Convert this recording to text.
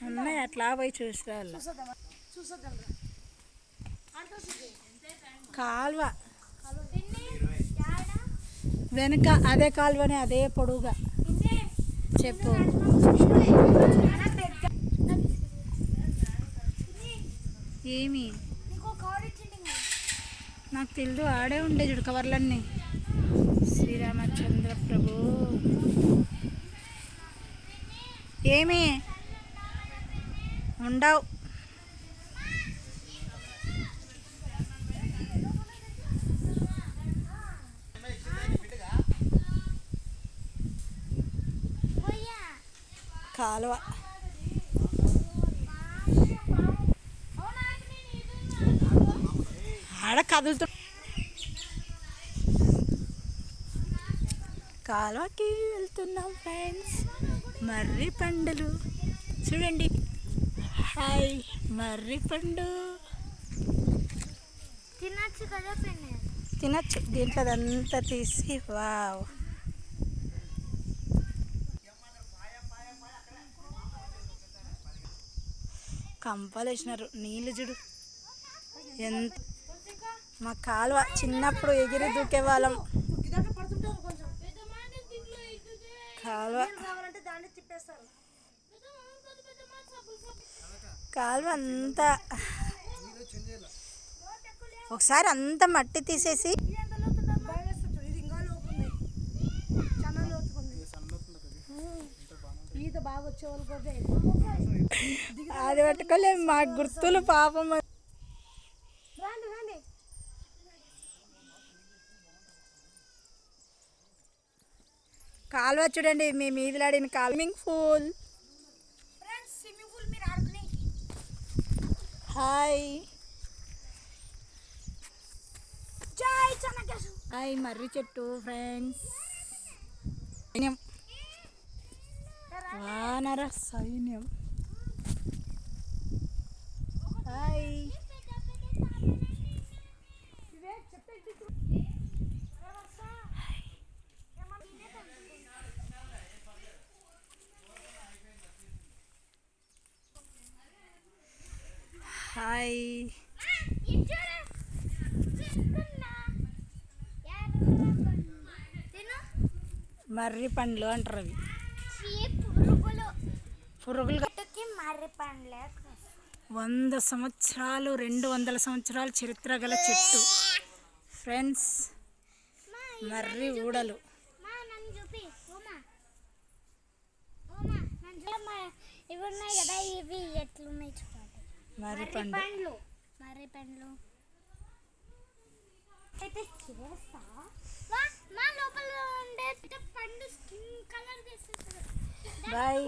ఉన్నాయి అట్లా పోయి చూసిరా. కాలువ వెనుక అదే కాలువనే, అదే పొడుగుగా. చెప్పు. ఏమి నాకు తెలియదు, ఆడే ఉండే చూడు కవర్లన్నీ. శ్రీరామచంద్ర ప్రభు ఏమి ఉండవు. కాలువ ఆడ కదులుతు. కాలువకి వెళ్తున్నాం ఫ్రెండ్స్. మర్రి పండులు చూడండి. హాయ్ మర్రి పండు. తినచ్చు కదా, తినచ్చు. దీంట్లో అదంతా తీసి. వావ్, కంపాలు వేసినారు. నీళ్ళు చూడు ఎంత. మా కాలువ చిన్నప్పుడు ఎగిరి దూకే వాళ్ళం. కాలువ కాలువ అంతా ఒకసారి అంతా మట్టి తీసేసి అది పట్టుకోలేము. మా గుర్తులు పాపం. కాలువ చూడండి, మేము ఈదులాడిన స్విమ్మింగ్ పూల్. హాయ్ హాయ్ మర్రి చెట్టు ఫ్రెండ్స్. సైన్యం, వానర సైన్యం. Hi hi. మర్రి పండ్లు అంటారు అవి. పురుగులు. 100 సంవత్సరాలు 200 సంవత్సరాలు చరిత్ర గల చెట్టు ఫ్రెండ్స్. మర్రి ఊడలు. ఇవి ఉన్నాయి కదా, ఇవి ఎట్లున్నాయి చూడండి. మర్రి పండ్లు. మర్రి పండ్లు అయితే చేస్తా. మా లోపల ఉండే పండు స్కిన్ కలర్ చేసేస్తారు. బాయ్.